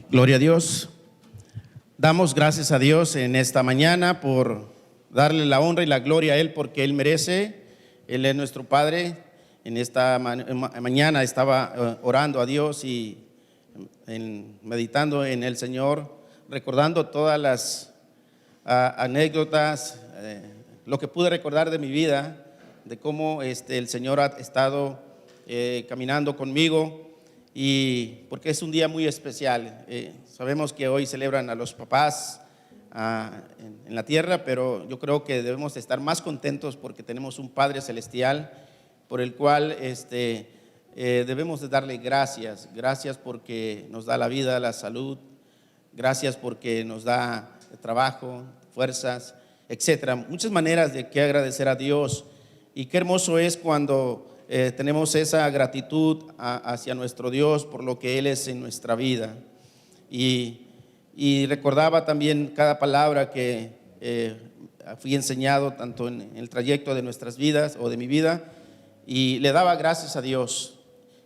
Gloria a Dios. Damos gracias a Dios en esta mañana por darle la honra y la gloria a Él porque Él merece. Él es nuestro Padre. En esta mañana estaba orando a Dios y meditando en el Señor, recordando todas las anécdotas, lo que pude recordar de mi vida, de cómo el Señor ha estado caminando conmigo. Y porque es un día muy especial. Sabemos que hoy celebran a los papás en la tierra, pero yo creo que debemos estar más contentos porque tenemos un Padre celestial por el cual debemos de darle gracias. Gracias porque nos da la vida, la salud. Gracias porque nos da trabajo, fuerzas, etcétera. Muchas maneras de que agradecer a Dios. Y qué hermoso es cuando tenemos esa gratitud hacia nuestro Dios por lo que Él es en nuestra vida. Y recordaba también cada palabra que fui enseñado tanto en el trayecto de nuestras vidas o de mi vida, y le daba gracias a Dios.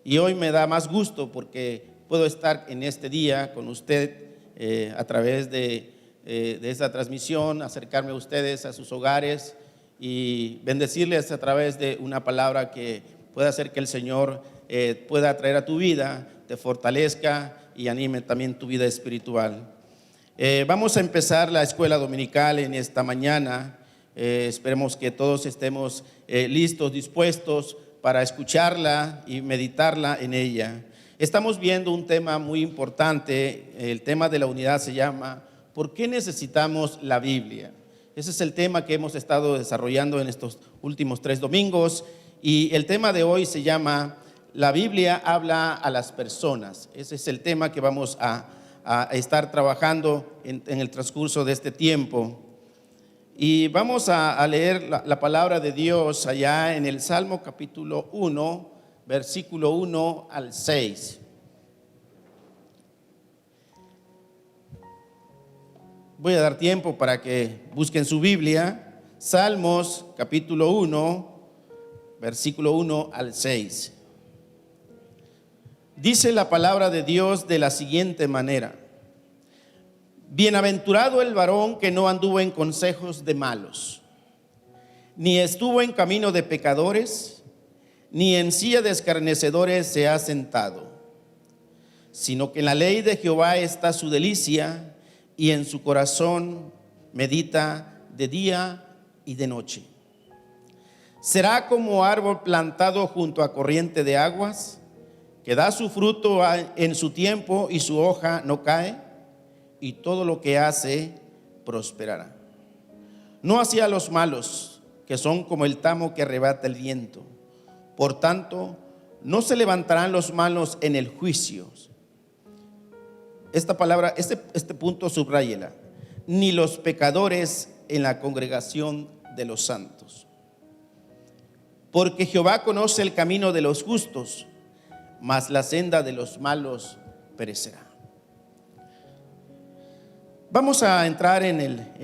Y hoy me da más gusto porque puedo estar en este día con usted a través de esta transmisión, acercarme a ustedes, a sus hogares, y bendecirles a través de una palabra que pueda hacer que el Señor pueda traer a tu vida, te fortalezca y anime también tu vida espiritual. Vamos a empezar la escuela dominical en esta mañana. Esperemos que todos estemos listos, dispuestos para escucharla y meditarla en ella. Estamos viendo un tema muy importante. El tema de la unidad se llama ¿por qué necesitamos la Biblia? Ese es el tema que hemos estado desarrollando en estos últimos 3 domingos, y el tema de hoy se llama la Biblia habla a las personas. Ese es el tema que vamos a estar trabajando en el transcurso de este tiempo. Y vamos a leer la palabra de Dios allá en el Salmo capítulo 1, versículo 1 al 6. Voy a dar tiempo para que busquen su Biblia. Salmos capítulo 1, versículo 1 al 6. Dice la palabra de Dios de la siguiente manera: bienaventurado el varón que no anduvo en consejos de malos, ni estuvo en camino de pecadores, ni en silla de escarnecedores se ha sentado, sino que en la ley de Jehová está su delicia, y en su corazón medita de día y de noche. Será como árbol plantado junto a corriente de aguas, que da su fruto en su tiempo y su hoja no cae, y todo lo que hace prosperará. No así a los malos, que son como el tamo que arrebata el viento. Por tanto, no se levantarán los malos en el juicio. Esta palabra, este punto subráyela: ni los pecadores en la congregación de los santos. Porque Jehová conoce el camino de los justos, mas la senda de los malos perecerá. Vamos a entrar en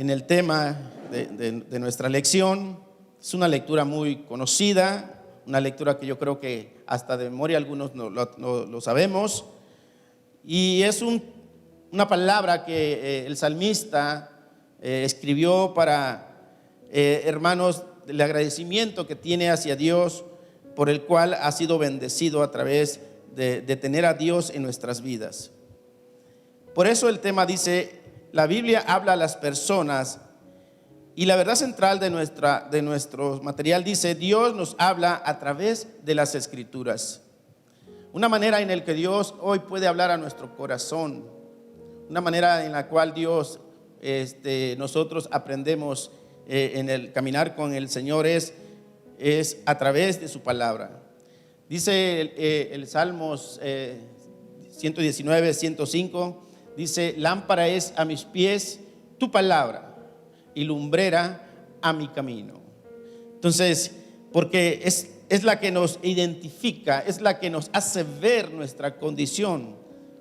el tema de nuestra lección. Es una lectura muy conocida, una lectura que yo creo que hasta de memoria algunos no lo sabemos, y es una palabra que el salmista escribió para hermanos, del agradecimiento que tiene hacia Dios por el cual ha sido bendecido a través de tener a Dios en nuestras vidas. Por eso el tema dice: la Biblia habla a las personas, y la verdad central de nuestro material dice: Dios nos habla a través de las Escrituras. Una manera en la que Dios hoy puede hablar a nuestro corazón, una manera en la cual Dios, nosotros aprendemos en el caminar con el Señor es a través de su palabra. Dice el Salmos 119, 105, dice: lámpara es a mis pies tu palabra y lumbrera a mi camino. Entonces, porque es la que nos identifica, es la que nos hace ver nuestra condición,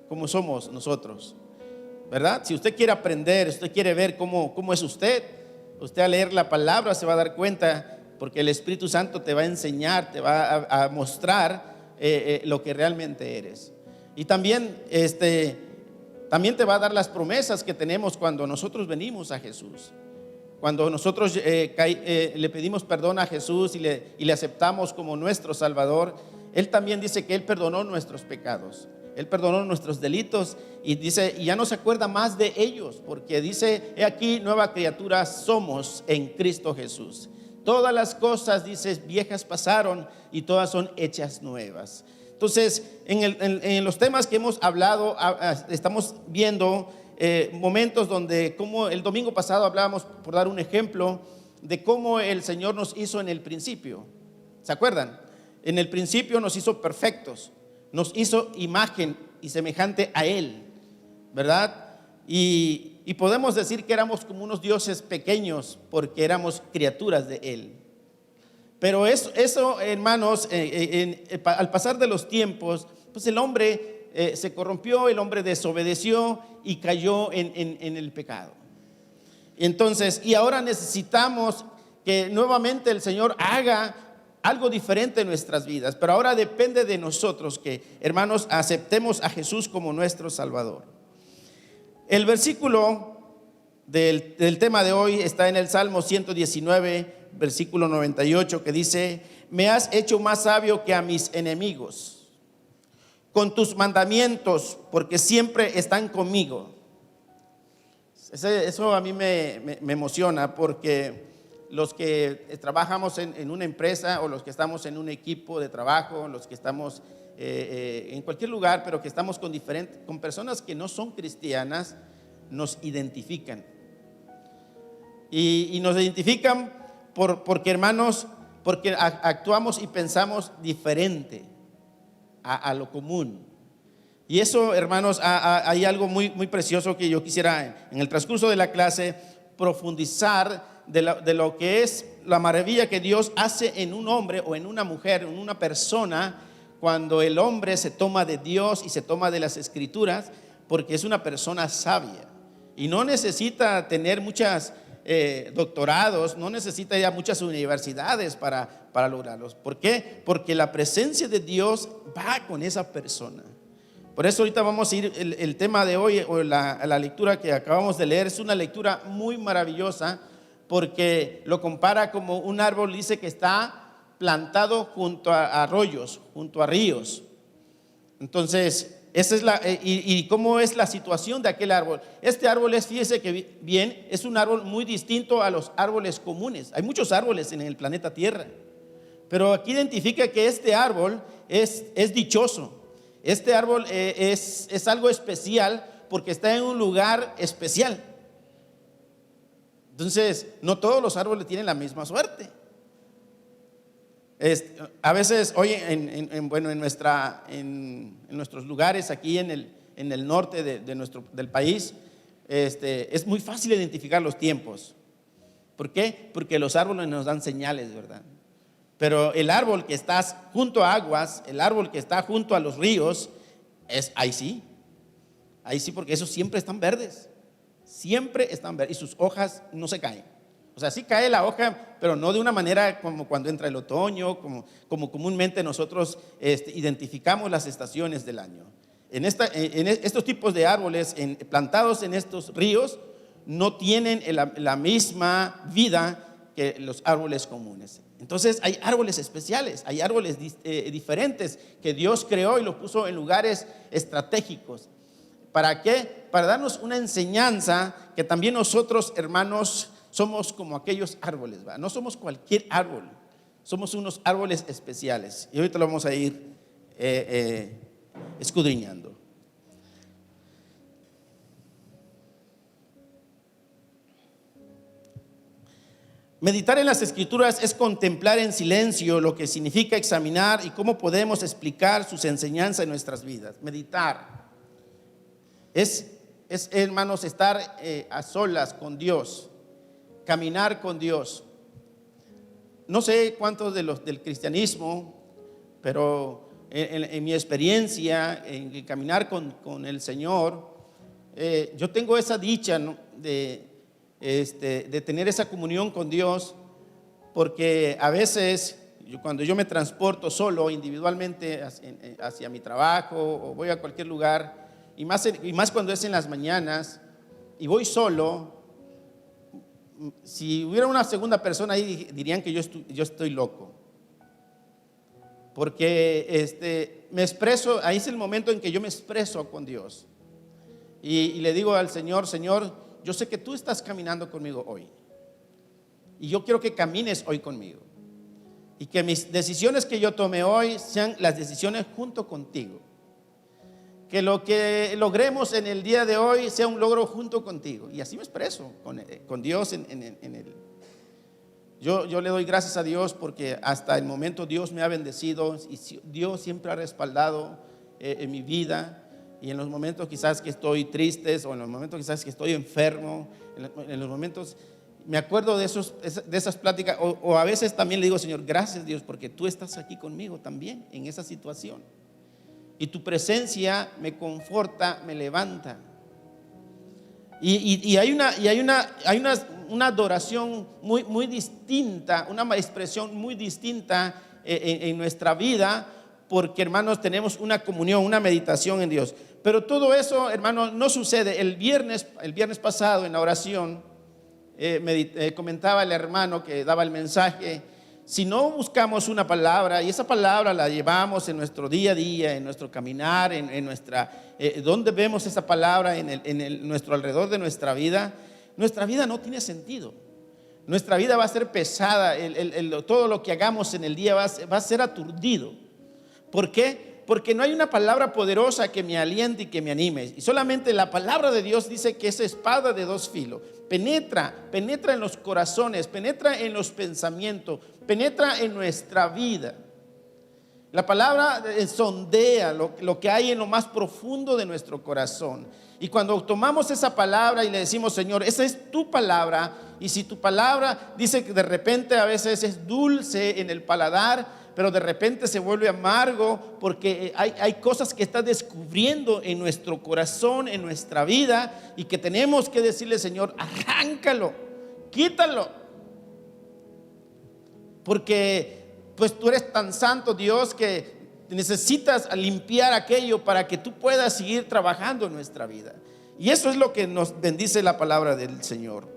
como somos nosotros, ¿verdad? Si usted quiere aprender, usted quiere ver cómo es usted al leer la palabra se va a dar cuenta, porque el Espíritu Santo te va a enseñar, te va a mostrar lo que realmente eres. Y también También te va a dar las promesas que tenemos cuando nosotros venimos a Jesús. Cuando nosotros le pedimos perdón a Jesús y le aceptamos como nuestro Salvador, Él también dice que Él perdonó nuestros pecados, Él perdonó nuestros delitos, y dice, y ya no se acuerda más de ellos, porque dice, he aquí, nueva criatura somos en Cristo Jesús. Todas las cosas, dice, viejas pasaron y todas son hechas nuevas. Entonces, en los temas que hemos hablado, estamos viendo momentos donde, como el domingo pasado hablábamos, por dar un ejemplo, de cómo el Señor nos hizo en el principio. ¿Se acuerdan? En el principio nos hizo perfectos, nos hizo imagen y semejante a Él, ¿verdad? Y podemos decir que éramos como unos dioses pequeños porque éramos criaturas de Él. Pero eso hermanos, al pasar de los tiempos, pues el hombre se corrompió, el hombre desobedeció y cayó en el pecado. Entonces, y ahora necesitamos que nuevamente el Señor haga algo diferente en nuestras vidas. Pero ahora depende de nosotros que, hermanos, aceptemos a Jesús como nuestro Salvador. El versículo del tema de hoy está en el Salmo 119, versículo 98, que dice: me has hecho más sabio que a mis enemigos, con tus mandamientos, porque siempre están conmigo. Eso a mí me emociona, porque los que trabajamos en una empresa, o los que estamos en un equipo de trabajo, los que estamos en cualquier lugar, pero que estamos con personas que no son cristianas, nos identifican. Y nos identifican porque, hermanos, porque actuamos y pensamos diferente a lo común. Y eso, hermanos, hay algo muy, muy precioso que yo quisiera en el transcurso de la clase profundizar de lo que es la maravilla que Dios hace en un hombre o en una mujer, en una persona, cuando el hombre se toma de Dios y se toma de las Escrituras, porque es una persona sabia y no necesita tener muchas doctorados, no necesita ya muchas universidades para lograrlos. ¿Por qué? Porque la presencia de Dios va con esa persona. Por eso ahorita vamos a ir, el tema de hoy, o la lectura que acabamos de leer, es una lectura muy maravillosa, porque lo compara como un árbol, dice que está plantado junto a arroyos, junto a ríos. Entonces, esa es y cómo es la situación de aquel árbol. Este árbol fíjese que bien, es un árbol muy distinto a los árboles comunes. Hay muchos árboles en el planeta Tierra, pero aquí identifica que este árbol es dichoso. Este árbol es algo especial porque está en un lugar especial. Entonces, no todos los árboles tienen la misma suerte. A veces, oye, en nuestros lugares aquí en el norte del país, es muy fácil identificar los tiempos. ¿Por qué? Porque los árboles nos dan señales, ¿verdad? Pero el árbol que está junto a aguas, el árbol que está junto a los ríos, ahí sí, porque esos siempre están verdes. Siempre están verdes y sus hojas no se caen. O sea, sí cae la hoja, pero no de una manera como cuando entra el otoño, como comúnmente nosotros identificamos las estaciones del año. Estos tipos de árboles plantados en estos ríos no tienen la misma vida que los árboles comunes. Entonces hay árboles especiales, hay árboles diferentes que Dios creó y los puso en lugares estratégicos. ¿Para qué? Para darnos una enseñanza que también nosotros, hermanos, somos como aquellos árboles, ¿va? No somos cualquier árbol, somos unos árboles especiales. Y ahorita lo vamos a ir escudriñando. Meditar en las Escrituras es contemplar en silencio lo que significa examinar y cómo podemos explicar sus enseñanzas en nuestras vidas. Meditar es hermanos, estar a solas con Dios, caminar con Dios. No sé cuántos de los del cristianismo, pero en mi experiencia en caminar con el Señor, yo tengo esa dicha, ¿no? de tener esa comunión con Dios, porque a veces cuando yo me transporto solo individualmente hacia mi trabajo o voy a cualquier lugar, y más cuando es en las mañanas y voy solo. Si hubiera una segunda persona ahí, dirían que yo estoy loco. Porque me expreso, ahí es el momento en que yo me expreso con Dios. Y le digo al Señor: Señor, yo sé que tú estás caminando conmigo hoy. Y yo quiero que camines hoy conmigo. Y que mis decisiones que yo tome hoy sean las decisiones junto contigo. Que lo que logremos en el día de hoy sea un logro junto contigo. Y así me expreso con Dios en él. Yo le doy gracias a Dios porque hasta el momento Dios me ha bendecido y Dios siempre ha respaldado en mi vida. Y en los momentos quizás que estoy triste, o en los momentos quizás que estoy enfermo, en los momentos, me acuerdo de esas pláticas, o a veces también le digo: Señor, gracias Dios, porque tú estás aquí conmigo también en esa situación. Y tu presencia me conforta, me levanta. Y hay una adoración muy distinta, una expresión muy distinta en nuestra vida, porque, hermanos, tenemos una comunión, una meditación en Dios. Pero todo eso, hermanos, no sucede. El viernes pasado en la oración comentaba el hermano que daba el mensaje: si no buscamos una palabra y esa palabra la llevamos en nuestro día a día, en nuestro caminar, en nuestra donde vemos esa palabra en nuestro alrededor de nuestra vida no tiene sentido. Nuestra vida va a ser pesada. Todo lo que hagamos en el día va a ser aturdido. ¿Por qué? Porque no hay una palabra poderosa que me aliente y que me anime. Y solamente la palabra de Dios dice que es espada de dos filos. Penetra en los corazones, penetra en los pensamientos, penetra en nuestra vida. La palabra sondea lo que hay en lo más profundo de nuestro corazón. Y cuando tomamos esa palabra y le decimos: Señor, esa es tu palabra, y si tu palabra dice que de repente a veces es dulce en el paladar, pero de repente se vuelve amargo, porque hay cosas que está descubriendo en nuestro corazón, en nuestra vida, y que tenemos que decirle: Señor, arráncalo, quítalo, porque pues tú eres tan santo, Dios, que necesitas limpiar aquello para que tú puedas seguir trabajando en nuestra vida. Y eso es lo que nos bendice la palabra del Señor.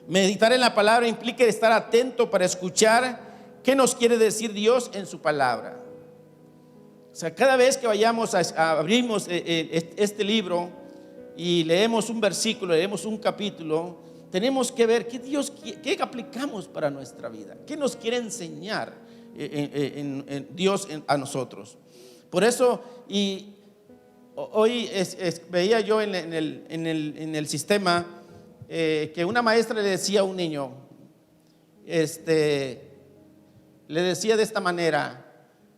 Meditar en la palabra implica estar atento para escuchar qué nos quiere decir Dios en su palabra. O sea, cada vez que vayamos abrimos este libro y leemos un versículo, leemos un capítulo, tenemos que ver qué aplicamos para nuestra vida, qué nos quiere enseñar Dios a nosotros. Por eso, y hoy veía yo en el sistema que una maestra le decía a un niño, le decía de esta manera: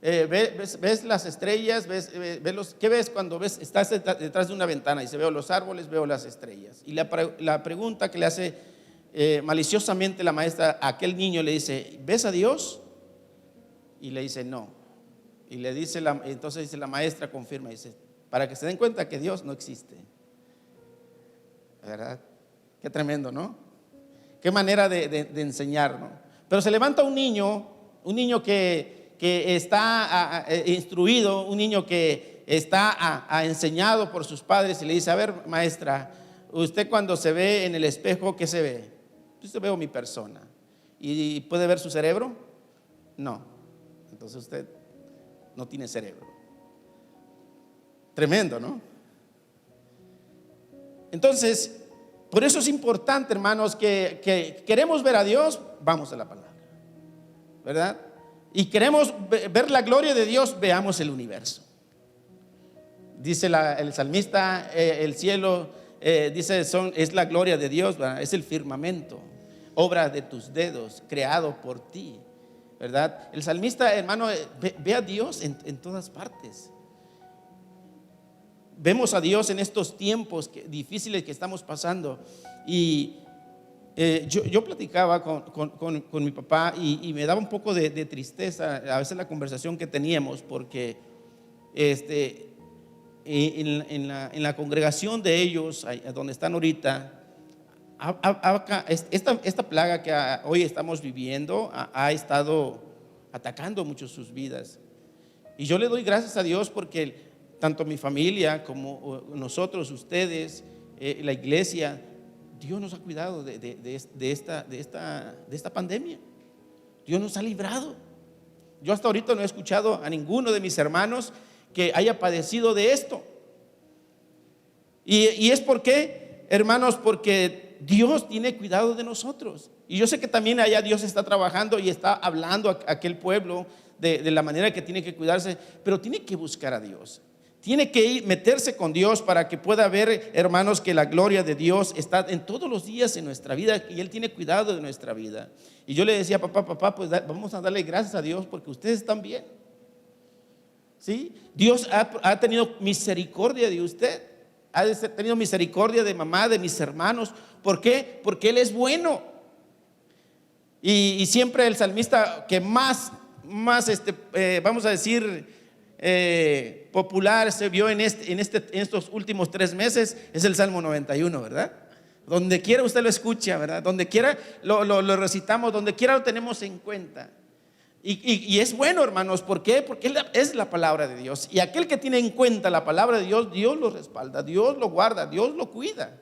¿ves las estrellas? ¿Qué ves cuando estás detrás de una ventana? Y se: veo los árboles, veo las estrellas. Y la pregunta que le hace maliciosamente la maestra a aquel niño, le dice: ¿ves a Dios? Y le dice: no. Y le dice entonces dice la maestra, confirma, dice: para que se den cuenta que Dios no existe. ¿Verdad? Qué tremendo, ¿no? Qué manera de enseñar, ¿no? Pero se levanta un niño que está instruido, un niño que está enseñado por sus padres, y le dice: a ver, maestra, usted cuando se ve en el espejo, ¿qué se ve? Yo veo mi persona. ¿Y puede ver su cerebro? No. Entonces usted no tiene cerebro. Tremendo, ¿no? Entonces, por eso es importante, hermanos, que queremos ver a Dios, vamos a la palabra, ¿verdad? Y queremos ver la gloria de Dios, veamos el universo. Dice el salmista: el cielo, dice, es la gloria de Dios, ¿verdad? Es el firmamento, obra de tus dedos, creado por ti, ¿verdad? El salmista, hermano, ve a Dios en todas partes. Vemos a Dios en estos tiempos difíciles que estamos pasando. Y yo platicaba con mi papá y me daba un poco de tristeza a veces la conversación que teníamos, porque en la congregación de ellos, donde están ahorita, esta plaga que hoy estamos viviendo ha estado atacando mucho sus vidas. Y yo le doy gracias a Dios porque tanto mi familia como nosotros, ustedes, la iglesia, Dios nos ha cuidado de esta pandemia. Dios nos ha librado. Yo hasta ahorita no he escuchado a ninguno de mis hermanos que haya padecido de esto. Y es porque, hermanos, porque Dios tiene cuidado de nosotros. Y yo sé que también allá Dios está trabajando y está hablando a aquel pueblo de la manera que tiene que cuidarse, pero tiene que buscar a Dios. Tiene que meterse con Dios para que pueda ver, hermanos, que la gloria de Dios está en todos los días en nuestra vida y Él tiene cuidado de nuestra vida. Y yo le decía, papá, pues vamos a darle gracias a Dios porque ustedes están bien. ¿Sí? Dios ha tenido misericordia de usted, ha tenido misericordia de mamá, de mis hermanos. ¿Por qué? Porque Él es bueno. Y siempre el salmista que más vamos a decir, popular se vio en estos últimos 3 meses es el Salmo 91, ¿verdad? Donde quiera usted lo escucha, ¿verdad? Donde quiera lo recitamos, donde quiera lo tenemos en cuenta. Y es bueno, hermanos. ¿Por qué? Porque es la palabra de Dios. Y aquel que tiene en cuenta la palabra de Dios, Dios lo respalda, Dios lo guarda, Dios lo cuida.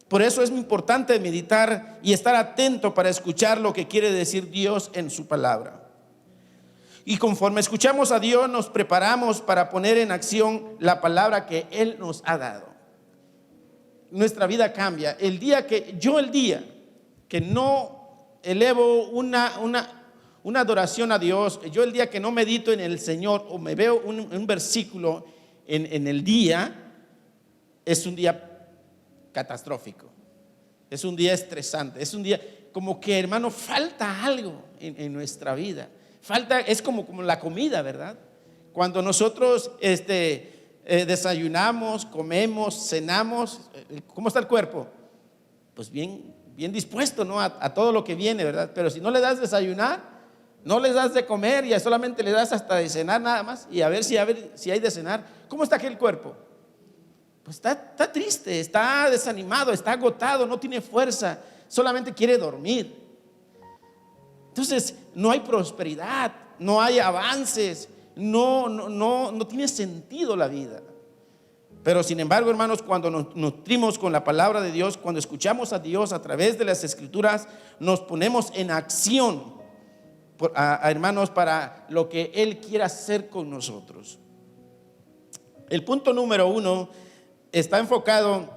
Por eso es muy importante meditar y estar atento para escuchar lo que quiere decir Dios en su palabra. Y conforme escuchamos a Dios, nos preparamos para poner en acción la palabra que Él nos ha dado. Nuestra vida cambia. El día que no elevo una adoración a Dios, el día que no medito en el Señor o me veo un versículo en el día, es un día catastrófico, es un día estresante, es un día como que, hermano, falta algo en nuestra vida. Es como la comida, ¿verdad? Cuando nosotros desayunamos, comemos, cenamos, ¿cómo está el cuerpo? Pues bien dispuesto, ¿no? A todo lo que viene, ¿verdad? Pero si no le das desayunar, no le das de comer y solamente le das hasta de cenar nada más y a ver si hay de cenar, ¿cómo está aquel cuerpo? Pues está triste, está desanimado, está agotado, no tiene fuerza, solamente quiere dormir. Entonces no hay prosperidad, no hay avances, no tiene sentido la vida. Pero sin embargo, hermanos, cuando nos nutrimos con la palabra de Dios, cuando escuchamos a Dios a través de las Escrituras, nos ponemos en acción, hermanos, para lo que Él quiera hacer con nosotros. El punto número 1 está enfocado,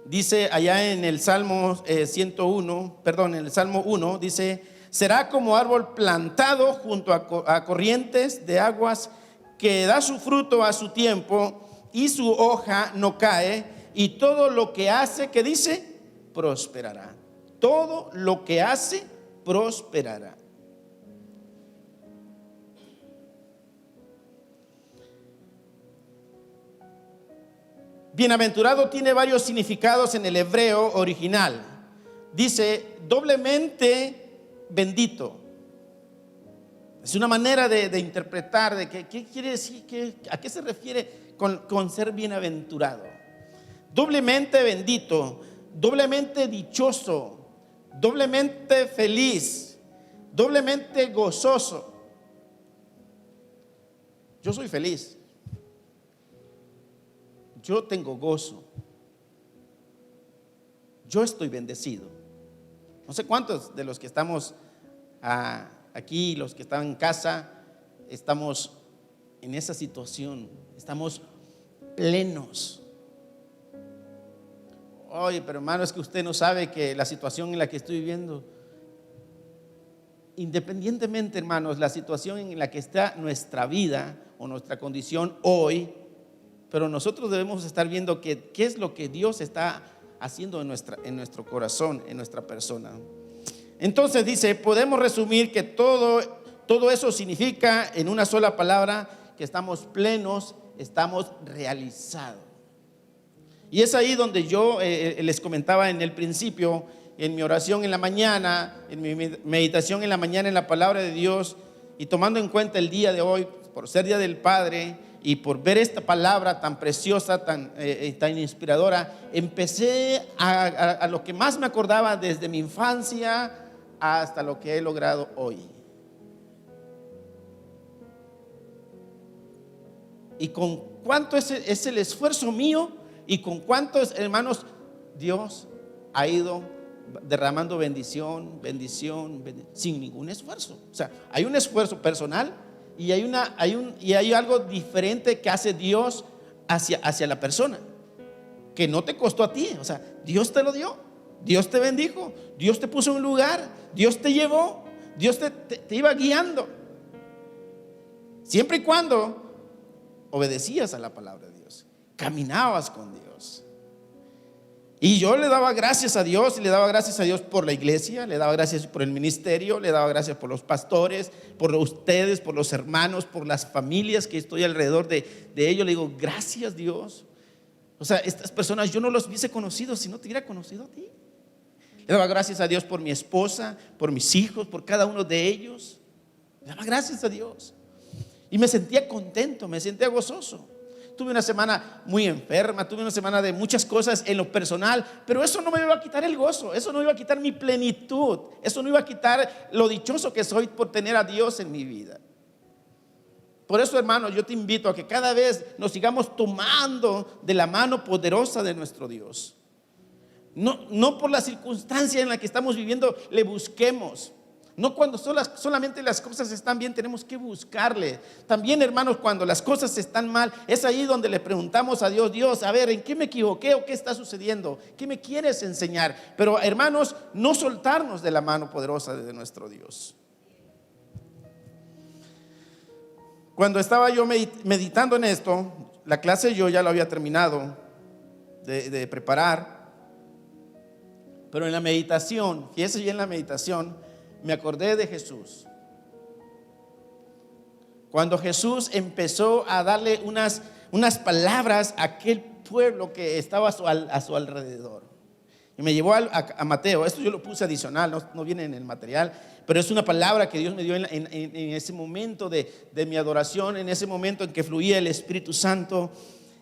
dice allá en el Salmo en el Salmo 1, dice: será como árbol plantado junto a corrientes de aguas, que da su fruto a su tiempo y su hoja no cae, y todo lo que hace, ¿qué dice? Prosperará. Todo lo que hace prosperará. Bienaventurado tiene varios significados en el hebreo original. Dice doblemente bendito. Es una manera de interpretar de qué quiere decir, a qué se refiere con ser bienaventurado. Doblemente bendito, doblemente dichoso, doblemente feliz, doblemente gozoso. Yo soy feliz. Yo tengo gozo. Yo estoy bendecido. No sé cuántos de los que estamos aquí, los que están en casa, estamos en esa situación. Estamos plenos. Oye, pero hermano, es que usted no sabe que la situación en la que estoy viviendo, independientemente, hermanos, la situación en la que está nuestra vida o nuestra condición hoy, pero nosotros debemos estar viendo qué es lo que Dios está haciendo en nuestro corazón, en nuestra persona. Entonces dice, podemos resumir que todo eso significa en una sola palabra que estamos plenos, estamos realizados. Y es ahí donde yo les comentaba en el principio, en mi oración en la mañana, en mi meditación en la mañana en la palabra de Dios, y tomando en cuenta el día de hoy, por ser Día del Padre, y por ver esta palabra tan preciosa, tan inspiradora, empecé a lo que más me acordaba desde mi infancia hasta lo que he logrado hoy. y con cuánto es el esfuerzo mío y con cuántos, hermanos, Dios ha ido derramando bendición, sin ningún esfuerzo. O sea, hay un esfuerzo personal y hay algo diferente que hace Dios hacia la persona, que no te costó a ti. O sea, Dios te lo dio, Dios te bendijo, Dios te puso en un lugar, Dios te llevó, Dios te iba guiando, siempre y cuando obedecías a la palabra de Dios, caminabas con Dios. Y yo le daba gracias a Dios, y le daba gracias a Dios por la iglesia, le daba gracias por el ministerio, le daba gracias por los pastores, por ustedes, por los hermanos, por las familias que estoy alrededor de ellos. Le digo, gracias Dios. O sea, estas personas yo no los hubiese conocido si no te hubiera conocido a ti. Le daba gracias a Dios por mi esposa, por mis hijos, por cada uno de ellos. Le daba gracias a Dios. Y me sentía contento, me sentía gozoso. Tuve una semana muy enferma, tuve una semana de muchas cosas en lo personal, pero eso no me iba a quitar el gozo, eso no iba a quitar mi plenitud, eso no iba a quitar lo dichoso que soy por tener a Dios en mi vida. Por eso, hermanos, yo te invito a que cada vez nos sigamos tomando de la mano poderosa de nuestro Dios. No por la circunstancia en la que estamos viviendo le busquemos. No cuando solamente las cosas están bien tenemos que buscarle. También, hermanos, cuando las cosas están mal, es ahí donde le preguntamos a Dios, Dios, a ver, ¿en qué me equivoqué o qué está sucediendo? ¿Qué me quieres enseñar? Pero, hermanos, no soltarnos de la mano poderosa de nuestro Dios. Cuando estaba yo meditando en esto, la clase yo ya la había terminado de preparar, pero en la meditación, fíjese bien, en la meditación me acordé de Jesús. Cuando Jesús empezó a darle unas palabras a aquel pueblo que estaba a su alrededor. Y me llevó a Mateo. Esto yo lo puse adicional, no viene en el material, pero es una palabra que Dios me dio en ese momento de mi adoración, en ese momento en que fluía el Espíritu Santo.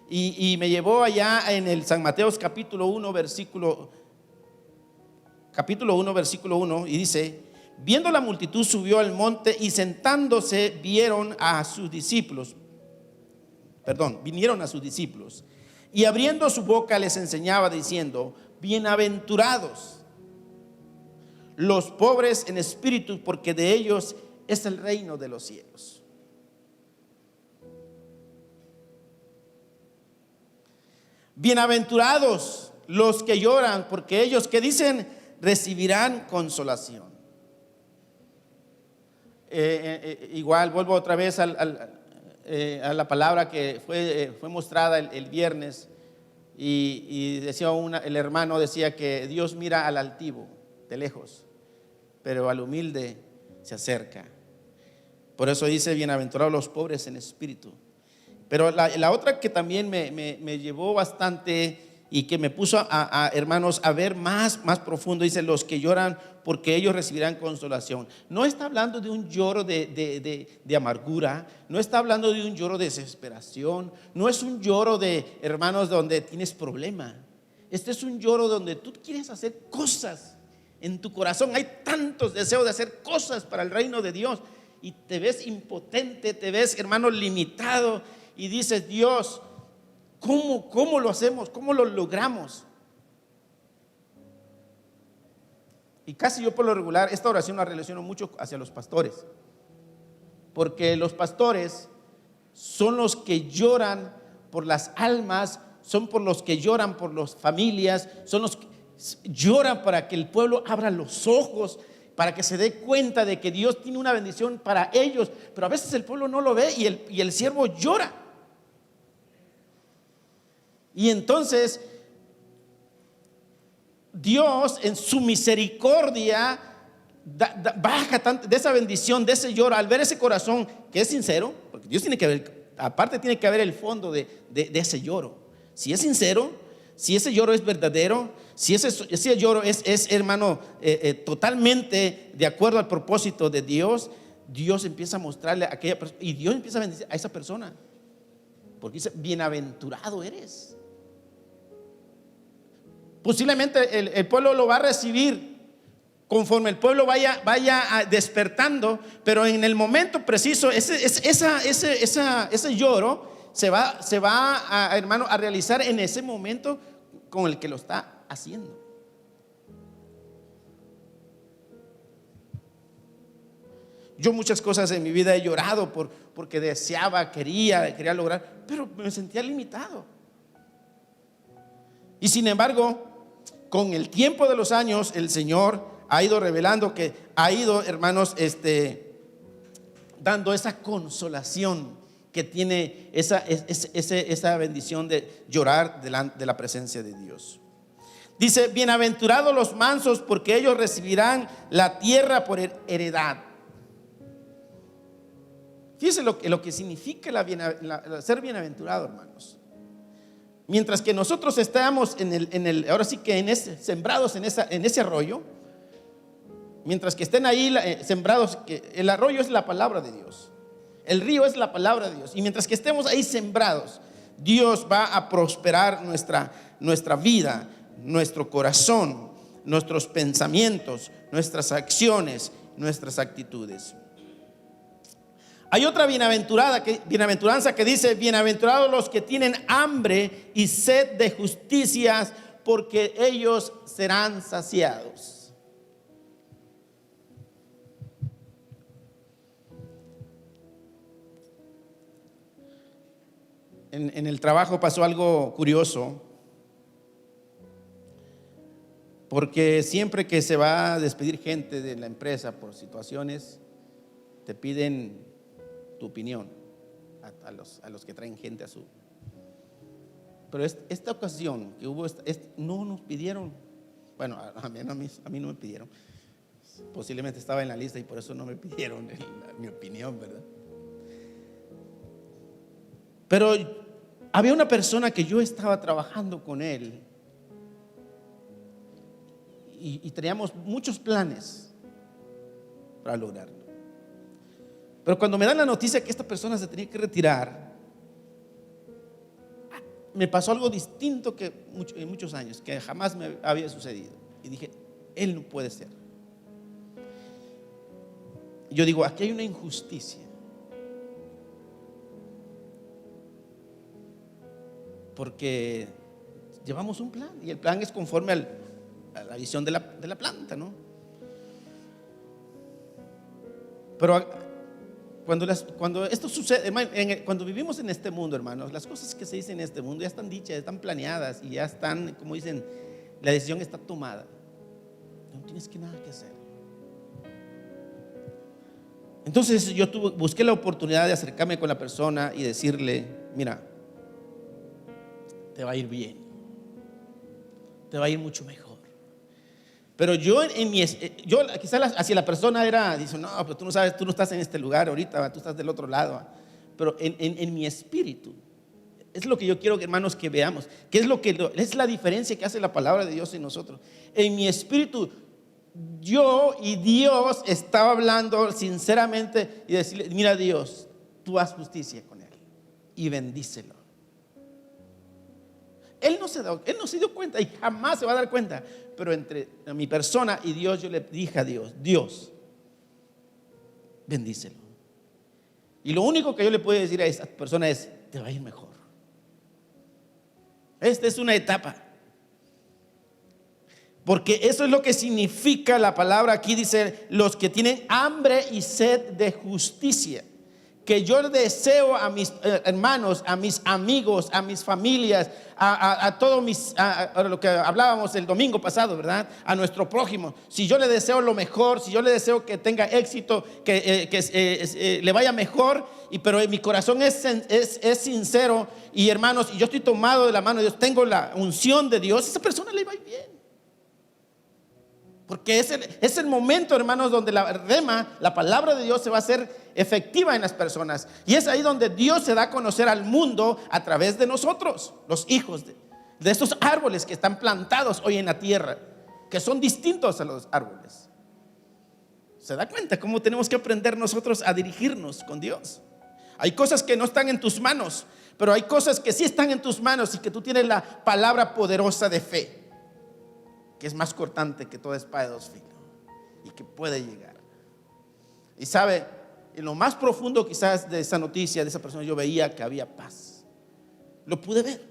Y me llevó allá en el San Mateo capítulo 1 versículo 1, y dice: viendo la multitud subió al monte y sentándose vinieron a sus discípulos y abriendo su boca les enseñaba diciendo: bienaventurados los pobres en espíritu, porque de ellos es el reino de los cielos. Bienaventurados los que lloran, porque ellos, que dicen, recibirán consolación. Igual vuelvo otra vez a la palabra que fue mostrada el viernes, y decía el hermano decía que Dios mira al altivo de lejos, pero al humilde se acerca. Por eso dice: bienaventurados los pobres en espíritu. Pero la otra que también me llevó bastante y que me puso hermanos, a ver más profundo, dice: los que lloran, porque ellos recibirán consolación. No está hablando de un lloro de amargura, no está hablando de un lloro de desesperación, no es un lloro de, hermanos, donde tienes problema. Este es un lloro donde tú quieres hacer cosas en tu corazón. Hay tantos deseos de hacer cosas para el reino de Dios y te ves impotente, te ves, hermano, limitado, y dices: Dios, ¿cómo lo hacemos? ¿Cómo lo logramos? Y casi yo, por lo regular, esta oración la relaciono mucho hacia los pastores, porque los pastores son los que lloran por las almas, son por los que lloran por las familias, son los que lloran para que el pueblo abra los ojos, para que se dé cuenta de que Dios tiene una bendición para ellos. Pero a veces el pueblo no lo ve y el siervo llora. Y entonces Dios, en su misericordia, baja tanto de esa bendición, de ese lloro, al ver ese corazón que es sincero, porque Dios tiene que ver, aparte tiene que haber el fondo de ese lloro. Si es sincero, si ese lloro es verdadero, si ese lloro es hermano, totalmente de acuerdo al propósito de Dios, Dios empieza a mostrarle a aquella persona, y Dios empieza a bendecir a esa persona, porque dice: bienaventurado eres. Posiblemente el pueblo lo va a recibir conforme el pueblo vaya despertando, pero en el momento preciso ese lloro se va hermano, a realizar en ese momento con el que lo está haciendo. Yo muchas cosas en mi vida he llorado porque deseaba, quería lograr, pero me sentía limitado. Y sin embargo, con el tiempo de los años, el Señor ha ido revelando, que ha ido, hermanos, dando esa consolación que tiene esa bendición de llorar delante de la presencia de Dios. Dice: bienaventurados los mansos, porque ellos recibirán la tierra por heredad. Fíjense lo que significa ser bienaventurado, hermanos. Mientras que nosotros estamos ahora sí que sembrados en ese arroyo, mientras que estén ahí sembrados, que el arroyo es la palabra de Dios, el río es la palabra de Dios, y mientras que estemos ahí sembrados, Dios va a prosperar nuestra vida, nuestro corazón, nuestros pensamientos, nuestras acciones, nuestras actitudes. Hay otra bienaventuranza que dice: bienaventurados los que tienen hambre y sed de justicias, porque ellos serán saciados. En el trabajo pasó algo curioso, porque siempre que se va a despedir gente de la empresa por situaciones, te piden tu opinión a los que traen gente a su. Pero esta ocasión que hubo, no nos pidieron. Bueno, a mí no me pidieron. Posiblemente estaba en la lista y por eso no me pidieron mi opinión, ¿verdad? Pero había una persona que yo estaba trabajando con él y teníamos muchos planes para lograrlo. Pero cuando me dan la noticia que esta persona se tenía que retirar, me pasó algo distinto que en muchos años, que jamás me había sucedido. Y dije: él no puede ser. Yo digo: aquí hay una injusticia. Porque llevamos un plan, y el plan es conforme a la visión de la planta, ¿no? Pero cuando esto sucede, cuando vivimos en este mundo, hermanos, las cosas que se dicen en este mundo ya están dichas, están planeadas y ya están, como dicen, la decisión está tomada. No tienes nada que hacer. Entonces yo busqué la oportunidad de acercarme con la persona y decirle: mira, te va a ir bien, te va a ir mucho mejor. Pero yo quizás hacia la persona dice: no, pero tú no sabes, tú no estás en este lugar ahorita, tú estás del otro lado. Pero en mi espíritu, es lo que yo quiero, hermanos, que veamos, que es la diferencia que hace la palabra de Dios en nosotros. En mi espíritu, yo y Dios estaba hablando sinceramente y decirle: mira, Dios, tú haz justicia con él y bendícelo. Él no se dio cuenta y jamás se va a dar cuenta. Pero entre mi persona y Dios, yo le dije a Dios, bendícelo. Y lo único que yo le puedo decir a esa persona es: te va a ir mejor. Esta es una etapa. Porque eso es lo que significa la palabra aquí. Dice: los que tienen hambre y sed de justicia. Que yo deseo a mis hermanos, a mis amigos, a mis familias, a todos a lo que hablábamos el domingo pasado, ¿verdad? A nuestro prójimo. Si yo le deseo lo mejor, si yo le deseo que tenga éxito, que le vaya mejor, pero mi corazón es sincero, y hermanos, y yo estoy tomado de la mano de Dios, tengo la unción de Dios, esa persona le va a ir bien. Porque es el momento, hermanos, donde la palabra de Dios se va a hacer efectiva en las personas. Y es ahí donde Dios se da a conocer al mundo a través de nosotros, los hijos de estos árboles que están plantados hoy en la tierra, que son distintos a los árboles. ¿Se da cuenta cómo tenemos que aprender nosotros a dirigirnos con Dios? Hay cosas que no están en tus manos, pero hay cosas que sí están en tus manos, y que tú tienes la palabra poderosa de fe, que es más cortante que toda espada de dos filos y que puede llegar. Y sabe, en lo más profundo quizás de esa noticia, de esa persona, yo veía que había paz. Lo pude ver.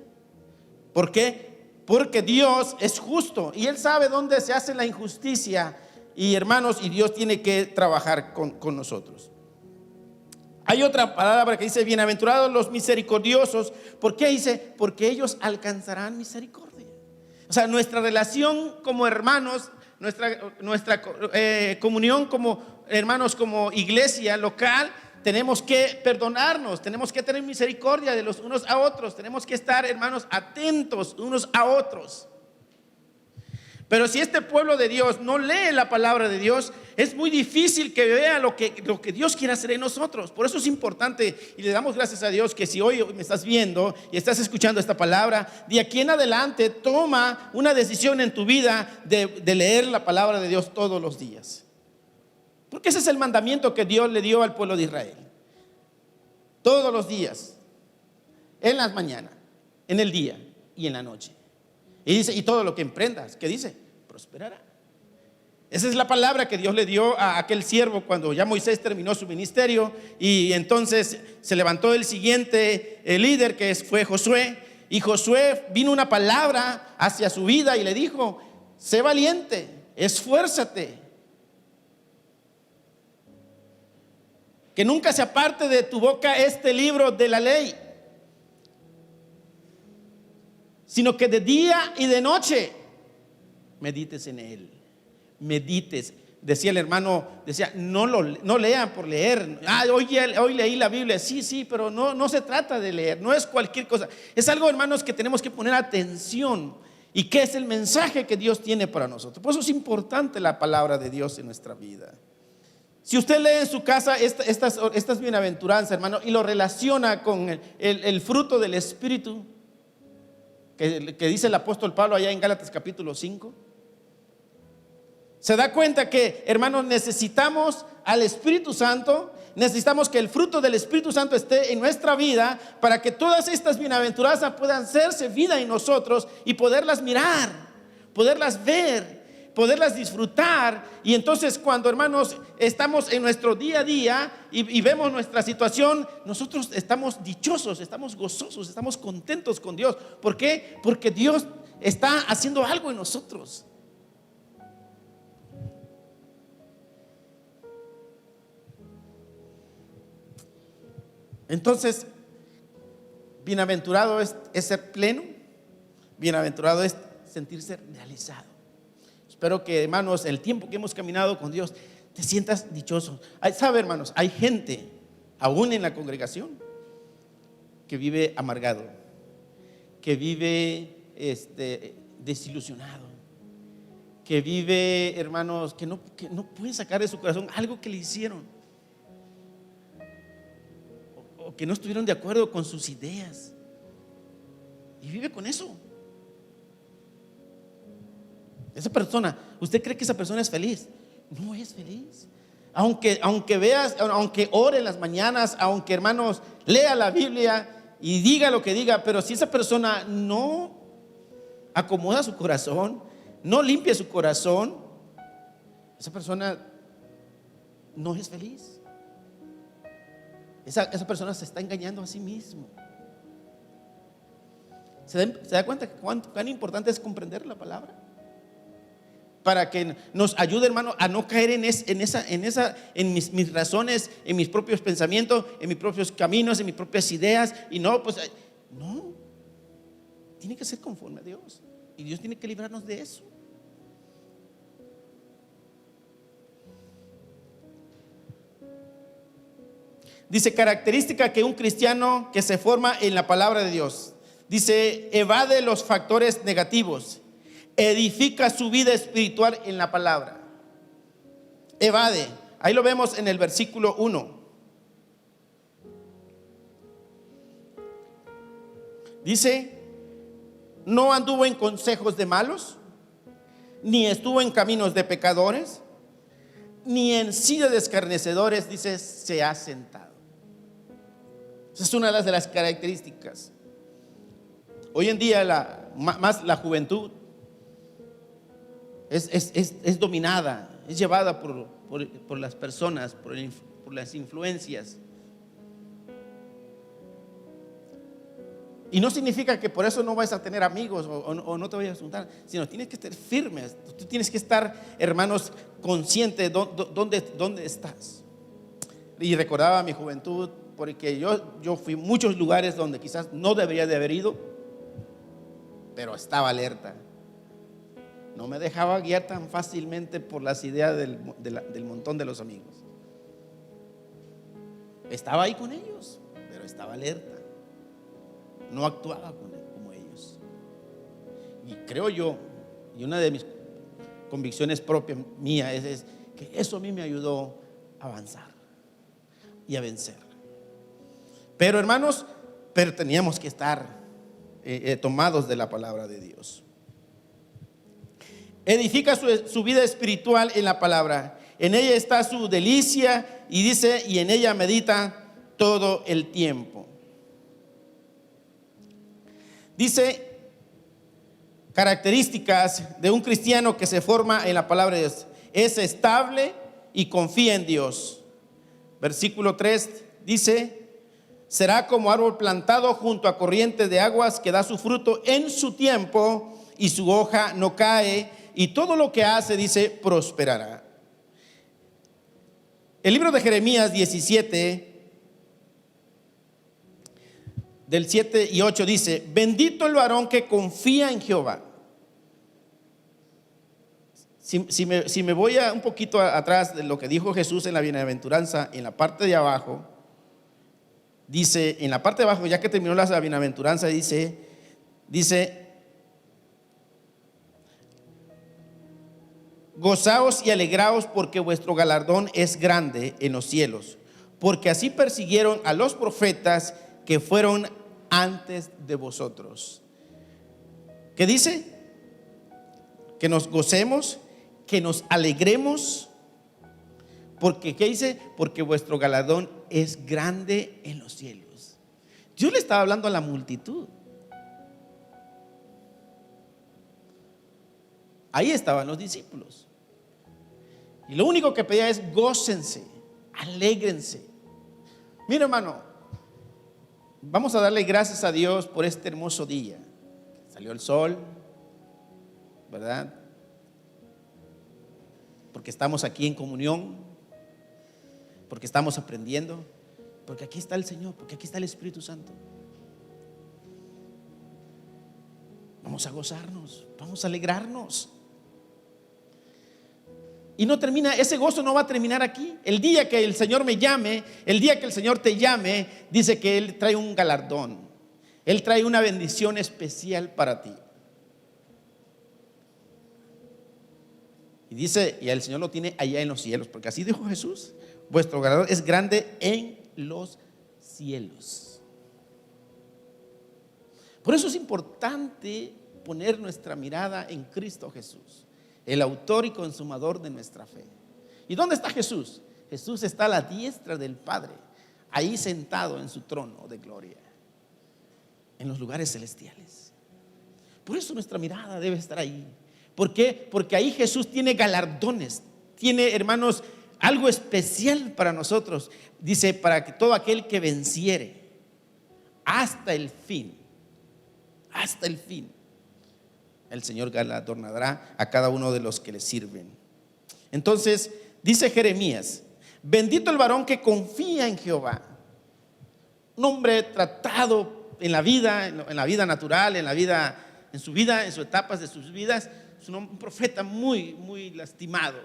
¿Por qué? Porque Dios es justo y Él sabe dónde se hace la injusticia. Y hermanos, y Dios tiene que trabajar con nosotros. Hay otra palabra que dice: bienaventurados los misericordiosos. ¿Por qué dice? Porque ellos alcanzarán misericordia. O sea, nuestra relación como hermanos, nuestra comunión como hermanos, como iglesia local, tenemos que perdonarnos, tenemos que tener misericordia de los unos a otros, tenemos que estar, hermanos, atentos unos a otros. Pero si este pueblo de Dios no lee la palabra de Dios, es muy difícil que vea lo que Dios quiere hacer en nosotros. Por eso es importante, y le damos gracias a Dios, que si hoy me estás viendo y estás escuchando esta palabra, de aquí en adelante toma una decisión en tu vida de leer la palabra de Dios todos los días. Porque ese es el mandamiento que Dios le dio al pueblo de Israel. Todos los días, en las mañanas, en el día y en la noche. Y dice: y todo lo que emprendas, ¿qué dice? Prosperará. Esa es la palabra que Dios le dio a aquel siervo cuando ya Moisés terminó su ministerio. Y entonces se levantó el siguiente líder, que fue Josué. Y Josué, vino una palabra hacia su vida y le dijo: sé valiente, esfuérzate, que nunca se aparte de tu boca este libro de la ley, sino que de día y de noche medites en él. Medites. Decía el hermano, decía: no lean por leer. Hoy leí la Biblia. Sí, pero no se trata de leer, no es cualquier cosa. Es algo, hermanos, que tenemos que poner atención. ¿Y qué es el mensaje que Dios tiene para nosotros? Por eso es importante la palabra de Dios en nuestra vida. Si usted lee en su casa estas bienaventuranzas, hermano, y lo relaciona con el fruto del Espíritu, que dice el apóstol Pablo allá en Gálatas capítulo 5, se da cuenta que, hermanos, necesitamos al Espíritu Santo, necesitamos que el fruto del Espíritu Santo esté en nuestra vida para que todas estas bienaventuranzas puedan hacerse vida en nosotros y poderlas mirar, poderlas ver, poderlas disfrutar. Y entonces, cuando, hermanos, estamos en nuestro día a día y vemos nuestra situación, nosotros estamos dichosos, estamos gozosos, estamos contentos con Dios. ¿Por qué? Porque Dios está haciendo algo en nosotros. Entonces, bienaventurado es ser pleno, bienaventurado es sentirse realizado. Espero que, hermanos, el tiempo que hemos caminado con Dios, te sientas dichoso. ¿Sabe, hermanos? Hay gente, aún en la congregación, que vive amargado, que vive desilusionado, que vive, hermanos, que no puede sacar de su corazón algo que le hicieron, o que no estuvieron de acuerdo con sus ideas, y vive con eso. Esa persona, ¿usted cree que esa persona es feliz? No es feliz. Aunque veas, aunque ore en las mañanas, aunque, hermanos, lea la Biblia y diga lo que diga, pero si esa persona no acomoda su corazón, no limpia su corazón, esa persona no es feliz. Esa persona se está engañando a sí mismo. ¿Se da cuenta cuán importante es comprender la palabra? Para que nos ayude, hermano, a no caer en mis razones, en mis propios pensamientos, en mis propios caminos, en mis propias ideas. Y no, tiene que ser conforme a Dios. Y Dios tiene que librarnos de eso. Dice: característica que un cristiano que se forma en la palabra de Dios. Dice: evade los factores negativos, edifica su vida espiritual en la palabra. Evade, ahí lo vemos en el versículo 1. Dice: no anduvo en consejos de malos, ni estuvo en caminos de pecadores, ni en silla de escarnecedores, dice, se ha sentado. Esa es una de las características. Hoy en día más la juventud es dominada, es llevada por las personas, por las influencias. Y no significa que por eso no vas a tener amigos o no te vayas a juntar, sino tienes que estar firmes. Tú tienes que estar, hermanos, consciente de dónde estás. Y recordaba mi juventud, porque yo fui a muchos lugares donde quizás no debería de haber ido, pero estaba alerta. No me dejaba guiar tan fácilmente por las ideas del montón de los amigos. Estaba ahí con ellos, pero estaba alerta. No actuaba como ellos. Y creo yo, y una de mis convicciones propias mías es que eso a mí me ayudó a avanzar y a vencer. Pero hermanos, teníamos que estar tomados de la palabra de Dios. Edifica su vida espiritual en la palabra. En ella está su delicia, y dice, y en ella medita todo el tiempo. Dice características de un cristiano que se forma en la palabra de Dios: es estable y confía en Dios. Versículo 3 dice: será como árbol plantado junto a corrientes de aguas, que da su fruto en su tiempo y su hoja no cae, y todo lo que hace, dice, prosperará. El libro de Jeremías 17 del 7 y 8 dice: bendito el varón que confía en Jehová. Si me voy un poquito atrás de lo que dijo Jesús en la bienaventuranza, en la parte de abajo, dice, en la parte de abajo, ya que terminó la bienaventuranza, dice, gozaos y alegraos, porque vuestro galardón es grande en los cielos, porque así persiguieron a los profetas que fueron antes de vosotros. ¿Qué dice? Que nos gocemos, que nos alegremos, porque ¿qué dice? Porque vuestro galardón es grande en los cielos. Dios le estaba hablando a la multitud. Ahí estaban los discípulos, y lo único que pedía es: gócense, alégrense. Mira, hermano, vamos a darle gracias a Dios por este hermoso día. Salió el sol, ¿verdad? Porque estamos aquí en comunión, porque estamos aprendiendo, porque aquí está el Señor, porque aquí está el Espíritu Santo. Vamos a gozarnos, vamos a alegrarnos. Y no termina, ese gozo no va a terminar aquí. El día que el Señor me llame, el día que el Señor te llame, dice que Él trae un galardón. Él trae una bendición especial para ti. Y dice, y el Señor lo tiene allá en los cielos, porque así dijo Jesús: vuestro galardón es grande en los cielos. Por eso es importante poner nuestra mirada en Cristo Jesús, el autor y consumador de nuestra fe. ¿Y dónde está Jesús? Jesús está a la diestra del Padre, ahí sentado en su trono de gloria, en los lugares celestiales. Por eso nuestra mirada debe estar ahí. ¿Por qué? Porque ahí Jesús tiene galardones, tiene, hermanos, algo especial para nosotros. Dice: para que todo aquel que venciere hasta el fin, el Señor galardonará a cada uno de los que le sirven. Entonces dice Jeremías: bendito el varón que confía en Jehová. Un hombre tratado en la vida natural, en sus etapas de sus vidas, es un profeta muy, muy lastimado.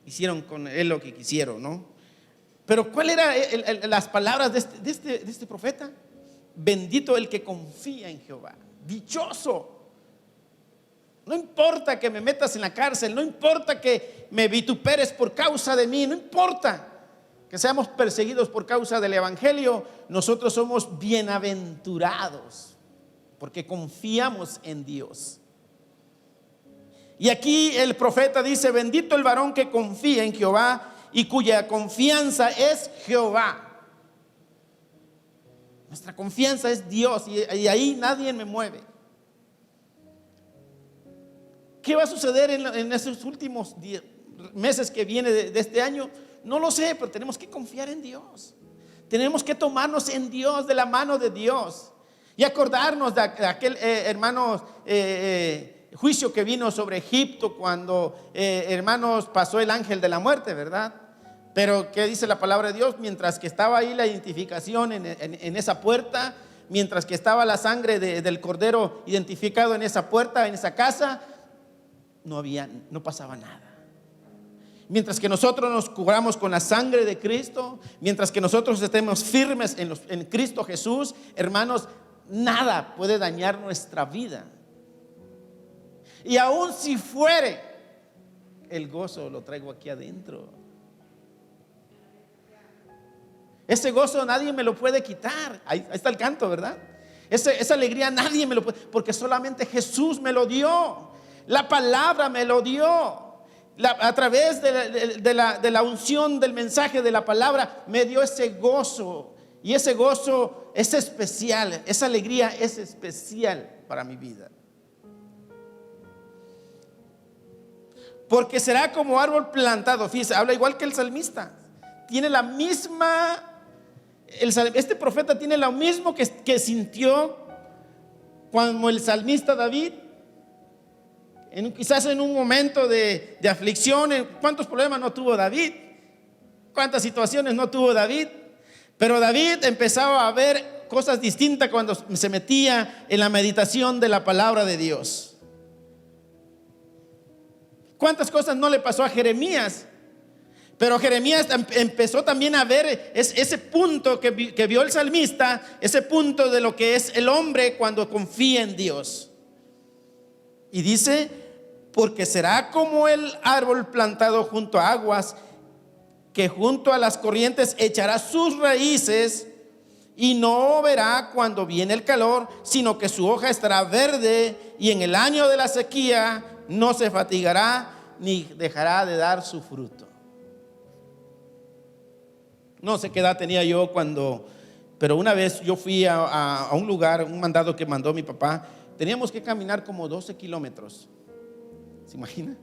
Hicieron con él lo que quisieron, ¿no? Pero ¿cuál eran las palabras de este profeta? Bendito el que confía en Jehová. Dichoso. No importa que me metas en la cárcel, no importa que me vituperes por causa de mí, no importa que seamos perseguidos por causa del evangelio, nosotros somos bienaventurados porque confiamos en Dios. Y aquí el profeta dice: bendito el varón que confía en Jehová y cuya confianza es Jehová. Nuestra confianza es Dios, y ahí nadie me mueve. ¿Qué va a suceder en esos últimos meses que viene de este año? No lo sé, pero tenemos que confiar en Dios. Tenemos que tomarnos en Dios, de la mano de Dios. Y acordarnos de aquel, hermanos, juicio que vino sobre Egipto cuando, hermanos, pasó el ángel de la muerte, ¿verdad? Pero ¿qué dice la palabra de Dios? Mientras que estaba ahí la identificación en esa puerta, mientras que estaba la sangre del cordero identificado en esa puerta, en esa casa, no pasaba nada. Mientras que nosotros nos cubramos con la sangre de Cristo, mientras que nosotros estemos firmes en Cristo Jesús, hermanos, nada puede dañar nuestra vida. Y aun si fuere, el gozo lo traigo aquí adentro. Ese gozo nadie me lo puede quitar. Ahí está el canto, ¿verdad? Esa alegría nadie me lo puede, porque solamente Jesús me lo dio. La palabra me lo dio. A través de la unción del mensaje de la palabra me dio ese gozo. Y ese gozo es especial. Esa alegría es especial para mi vida. Porque será como árbol plantado. Fíjese, habla igual que el salmista. Tiene la misma. Este profeta tiene lo mismo que sintió como el salmista David. Quizás en un momento de aflicción. ¿Cuántos problemas no tuvo David? ¿Cuántas situaciones no tuvo David? Pero David empezaba a ver cosas distintas cuando se metía en la meditación de la palabra de Dios. ¿Cuántas cosas no le pasó a Jeremías? Pero Jeremías empezó también a ver ese punto que vio el salmista, ese punto de lo que es el hombre cuando confía en Dios. Y dice: porque será como el árbol plantado junto a aguas, que junto a las corrientes echará sus raíces y no verá cuando viene el calor, sino que su hoja estará verde, y en el año de la sequía no se fatigará ni dejará de dar su fruto. No sé qué edad tenía yo pero una vez yo fui a un lugar, un mandado que mandó mi papá. Teníamos que caminar como 12 kilómetros. ¿Se imagina?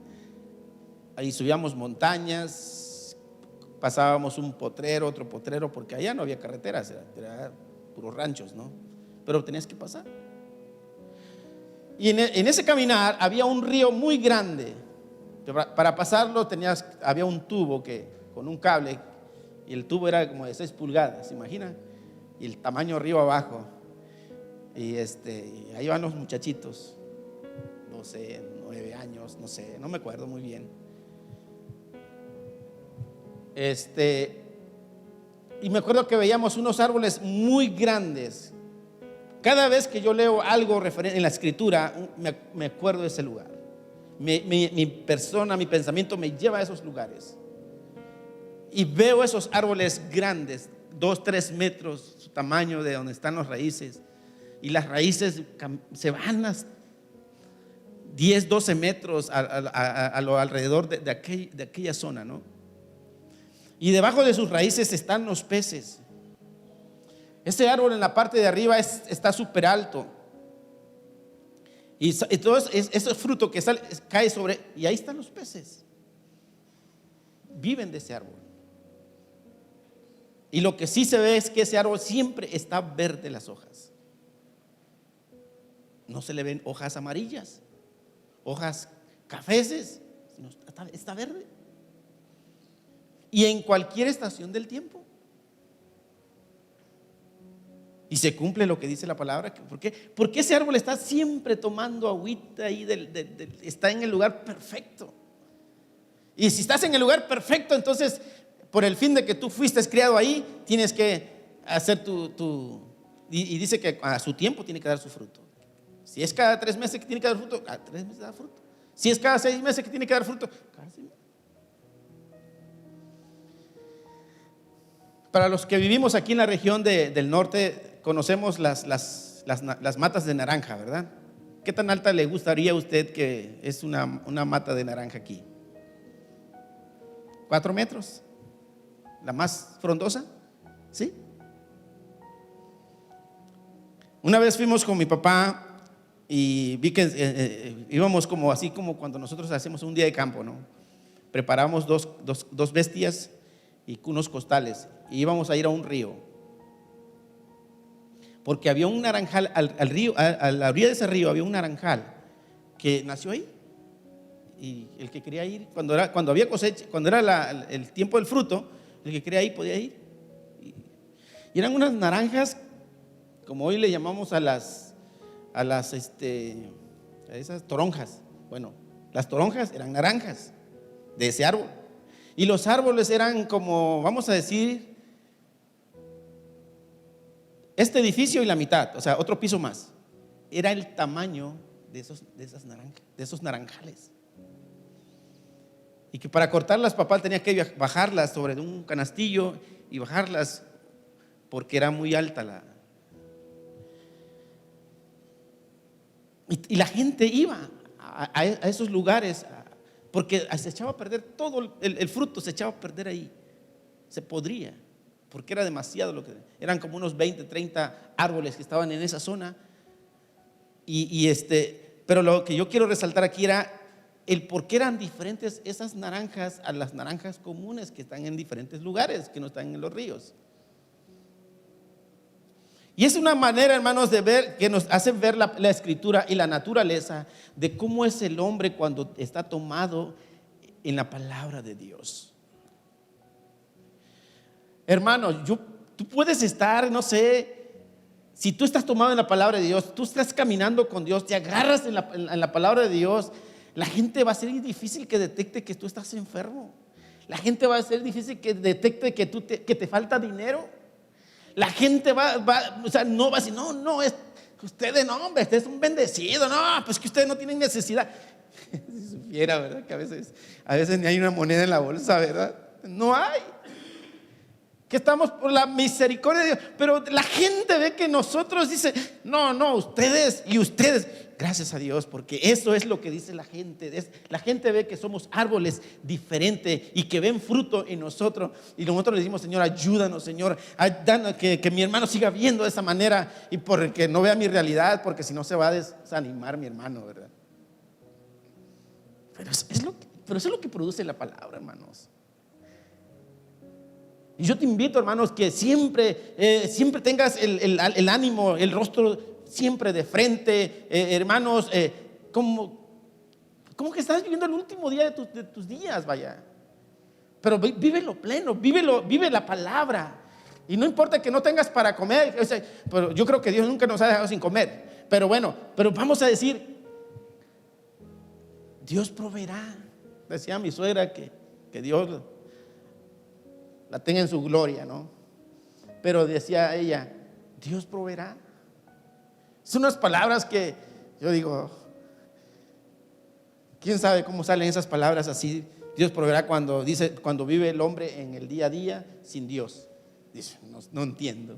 Ahí subíamos montañas, pasábamos un potrero, otro potrero, porque allá no había carreteras, era puros ranchos, ¿no? Pero tenías que pasar. Y en ese caminar había un río muy grande. Para pasarlo había un tubo con un cable, y el tubo era como de 6 pulgadas, ¿se imagina? Y el tamaño río abajo. Y ahí van los muchachitos, no sé, 9 años, no sé, no me acuerdo muy bien. Y me acuerdo que veíamos unos árboles muy grandes. Cada vez que yo leo algo referente en la escritura, me acuerdo de ese lugar. Mi pensamiento me lleva a esos lugares. Y veo esos árboles grandes, 2-3 metros su tamaño de donde están las raíces. Y las raíces se van a 10-12 metros a lo alrededor de aquella zona, ¿no? Y debajo de sus raíces están los peces. Ese árbol en la parte de arriba está súper alto. Y todo ese fruto que cae sobre, y ahí están los peces. Viven de ese árbol. Y lo que sí se ve es que ese árbol siempre está verde las hojas. No se le ven hojas amarillas, hojas cafeces, sino está verde. Y en cualquier estación del tiempo. Y se cumple lo que dice la palabra. ¿Por qué? Porque ese árbol está siempre tomando agüita ahí, está en el lugar perfecto. Y si estás en el lugar perfecto, entonces, por el fin de que tú fuiste criado ahí, tienes que hacer y dice que a su tiempo tiene que dar su fruto. Si es cada 3 meses que tiene que dar fruto, cada 3 meses da fruto. Si es cada 6 meses que tiene que dar fruto, cada 6 meses. Para los que vivimos aquí en la región del norte, conocemos las matas de naranja, ¿verdad? ¿Qué tan alta le gustaría a usted que es una mata de naranja aquí? 4 metros. ¿La más frondosa? ¿Sí? Una vez fuimos con mi papá y vi que íbamos así como cuando nosotros hacemos un día de campo, ¿no? Preparamos dos bestias y unos costales, y íbamos a ir a un río. porque había un naranjal al río, a la orilla de ese río había un naranjal que nació ahí. Y el que quería ir, cuando había cosecha, cuando era el tiempo del fruto, el que quería ir podía ir. Y eran unas naranjas, como hoy le llamamos a esas toronjas. Bueno, las toronjas eran naranjas de ese árbol. Y los árboles eran como, vamos a decir, este edificio y la mitad, o sea, otro piso más. Era el tamaño de esas naranjas, de esos naranjales. Y que para cortarlas, papá tenía que bajarlas sobre un canastillo y bajarlas porque era muy alta y la gente iba a esos lugares porque se echaba a perder todo el fruto, se echaba a perder ahí, se podría, porque era demasiado eran como unos 20, 30 árboles que estaban en esa zona. Pero lo que yo quiero resaltar aquí era el por qué eran diferentes esas naranjas a las naranjas comunes que están en diferentes lugares, que no están en los ríos. Y es una manera, hermanos, de ver, que nos hace ver la escritura y la naturaleza de cómo es el hombre cuando está tomado en la palabra de Dios. Hermanos, tú puedes estar, no sé, si tú estás tomado en la palabra de Dios, tú estás caminando con Dios, te agarras en la palabra de Dios, la gente va a ser difícil que detecte que tú estás enfermo. La gente va a ser difícil que detecte que te falta dinero. La gente o sea, no va a decir, no, ustedes no, hombre, ustedes son bendecidos, no, pues que ustedes no tienen necesidad. Si supiera, ¿verdad? Que a veces ni hay una moneda en la bolsa, ¿verdad? No hay. Que estamos por la misericordia de Dios, pero la gente ve que nosotros dice, no, ustedes y ustedes, gracias a Dios, porque eso es lo que dice la gente. La gente ve que somos árboles diferentes y que ven fruto en nosotros, y nosotros le decimos, Señor, ayúdanos, Señor, que mi hermano siga viendo de esa manera y porque no vea mi realidad, porque si no se va a desanimar mi hermano, ¿verdad? Pero eso es lo que produce la palabra, hermanos. Y yo te invito, hermanos, que siempre tengas el ánimo, el rostro siempre de frente, hermanos, como que estás viviendo el último día de tus días, vaya. Pero vívelo pleno, vive la palabra. Y no importa que no tengas para comer, o sea, pero yo creo que Dios nunca nos ha dejado sin comer. Pero bueno, vamos a decir, Dios proveerá. Decía mi suegra que Dios la tenga en su gloria, ¿no? Pero decía ella, Dios proveerá. Son unas palabras que yo digo, ¿quién sabe cómo salen esas palabras así? Dios proveerá cuando vive el hombre en el día a día sin Dios. Dice, no entiendo.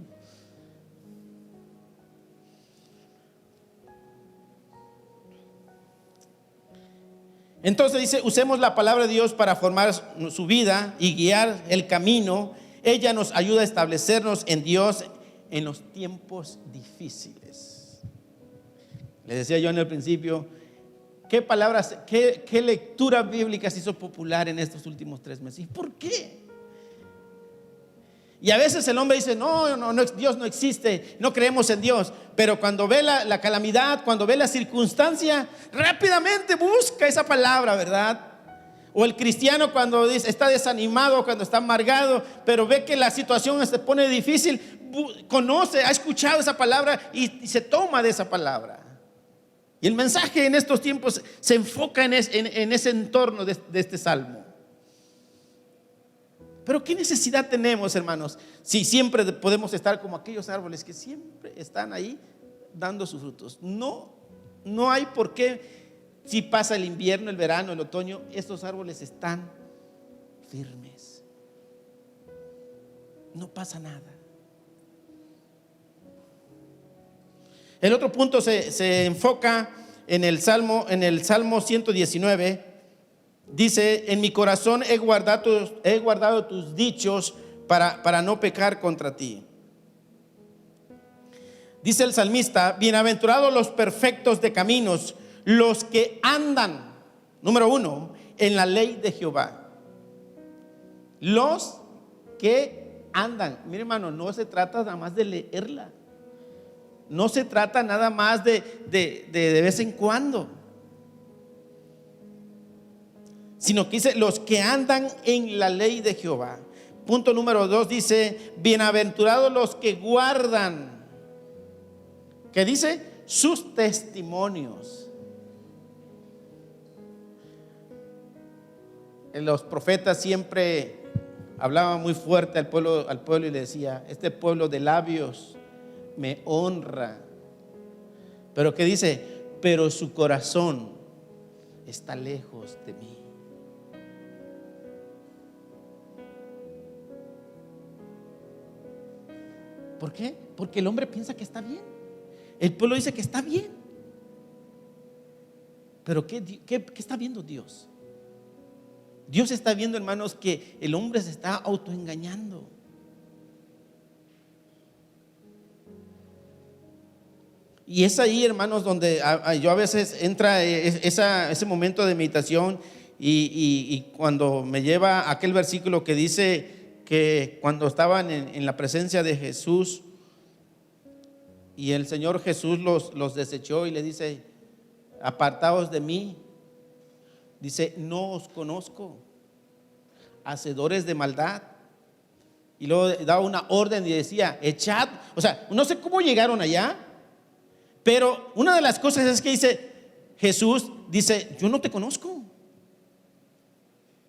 Entonces dice, usemos la palabra de Dios para formar su vida y guiar el camino. Ella nos ayuda a establecernos en Dios en los tiempos difíciles. Les decía yo en el principio, ¿qué palabras, qué lectura bíblica se hizo popular en estos últimos 3 meses? ¿Y por qué? Y a veces el hombre dice, no, Dios no existe, no creemos en Dios. Pero cuando ve la calamidad, cuando ve la circunstancia, rápidamente busca esa palabra, ¿verdad? O el cristiano cuando está desanimado, cuando está amargado, pero ve que la situación se pone difícil, conoce, ha escuchado esa palabra y se toma de esa palabra. Y el mensaje en estos tiempos se enfoca en ese entorno de este salmo. Pero ¿qué necesidad tenemos, hermanos? Si siempre podemos estar como aquellos árboles que siempre están ahí dando sus frutos. No hay por qué, si pasa el invierno, el verano, el otoño, estos árboles están firmes. No pasa nada. El otro punto se enfoca en el Salmo 119. Dice, en mi corazón he guardado tus dichos para no pecar contra ti. Dice el salmista, bienaventurados los perfectos de caminos, los que andan, número 1, en la ley de Jehová. Los que andan. Mire, hermano, no se trata nada más de leerla. no se trata nada más de vez en cuando, sino que dice los que andan en la ley de Jehová. Punto número 2 dice, bienaventurados los que guardan, ¿qué dice? Sus testimonios. Los profetas siempre hablaban muy fuerte al pueblo y le decía, este pueblo de labios me honra, pero ¿qué dice? Pero su corazón está lejos de mí. ¿Por qué? Porque el hombre piensa que está bien. El pueblo dice que está bien. Pero ¿qué está viendo Dios? Dios está viendo, hermanos, que el hombre se está autoengañando. Y es ahí, hermanos, donde yo a veces entra ese momento de meditación y cuando me lleva a aquel versículo que dice que cuando estaban en la presencia de Jesús y el Señor Jesús los desechó y le dice, apartaos de mí, dice, no os conozco, hacedores de maldad. Y luego daba una orden y decía, echad. O sea, no sé cómo llegaron allá, pero una de las cosas es que dice Jesús, dice, yo no te conozco,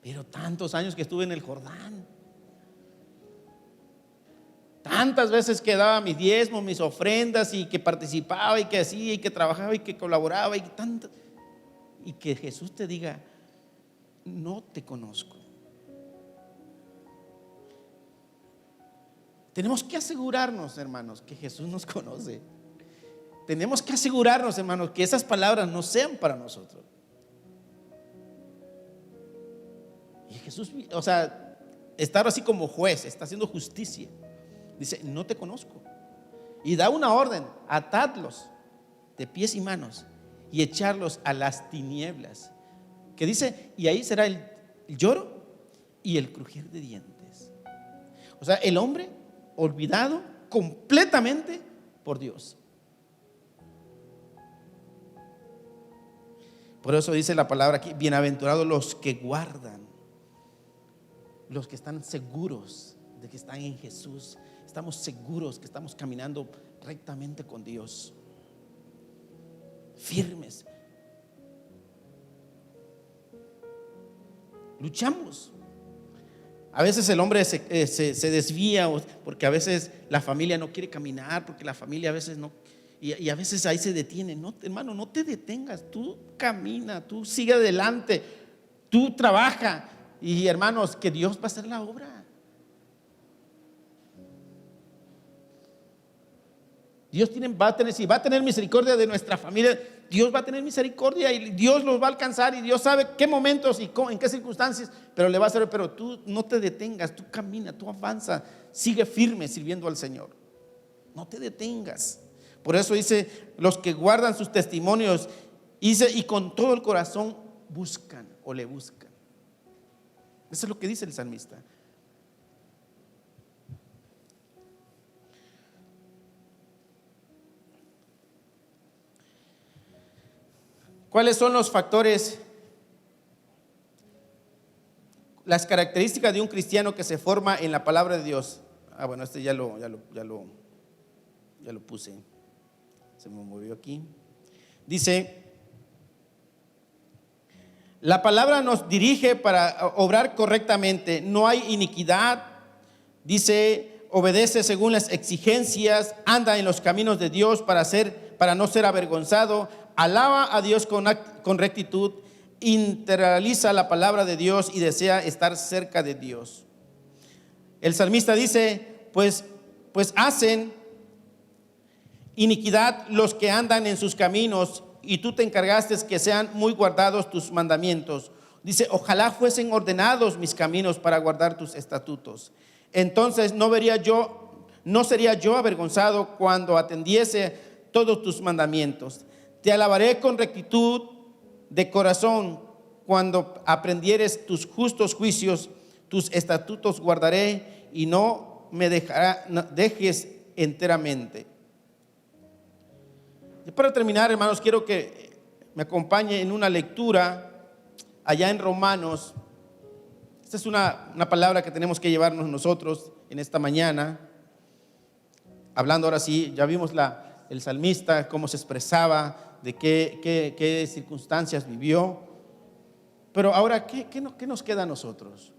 pero tantos años que estuve en el Jordán, tantas veces que daba mis diezmos, mis ofrendas, y que participaba y que hacía y que trabajaba y que colaboraba y que Jesús te diga, no te conozco. Tenemos que asegurarnos, hermanos, que Jesús nos conoce. Tenemos que asegurarnos, hermanos, que esas palabras no sean para nosotros. Y Jesús, o sea, está así como juez, está haciendo justicia. Dice, no te conozco. Y da una orden, atadlos de pies y manos y echarlos a las tinieblas. Que dice, y ahí será el lloro y el crujir de dientes. O sea, el hombre olvidado completamente por Dios. Por eso dice la palabra aquí, bienaventurados los que guardan, los que están seguros de que están en Jesús. Estamos seguros que estamos caminando rectamente con Dios, firmes. Luchamos. A veces el hombre se desvía porque a veces la familia no quiere caminar, porque la familia a veces no. Y a veces ahí se detiene. No, hermano, no te detengas. Tú camina, tú sigue adelante, tú trabaja. Y hermanos, que Dios va a hacer la obra. Dios va a tener misericordia de nuestra familia. Dios va a tener misericordia y Dios los va a alcanzar. Y Dios sabe qué momentos y en qué circunstancias, pero le va a hacer. Pero tú no te detengas, tú camina, tú avanza, sigue firme sirviendo al Señor. No te detengas. Por eso dice, los que guardan sus testimonios, dice, y con todo el corazón buscan o le buscan. Eso es lo que dice el salmista. ¿Cuáles son los factores, las características de un cristiano que se forma en la palabra de Dios? Bueno, este ya lo puse. Se me movió aquí. Dice, la palabra nos dirige para obrar correctamente. No hay iniquidad. Dice, obedece según las exigencias, anda en los caminos de Dios para no ser avergonzado. Alaba a Dios con rectitud, internaliza la palabra de Dios y desea estar cerca de Dios. El salmista dice, pues hacen iniquidad los que andan en sus caminos, y tú te encargaste que sean muy guardados tus mandamientos. Dice, ojalá fuesen ordenados mis caminos para guardar tus estatutos. Entonces no sería yo avergonzado cuando atendiese todos tus mandamientos. Te alabaré con rectitud de corazón cuando aprendieres tus justos juicios. Tus estatutos guardaré y no me dejes enteramente. para terminar, hermanos, quiero que me acompañe en una lectura allá en Romanos. Esta es una palabra que tenemos que llevarnos nosotros en esta mañana. Hablando ahora sí, ya vimos el salmista, cómo se expresaba, de qué circunstancias vivió. Pero ahora, ¿qué nos queda a nosotros?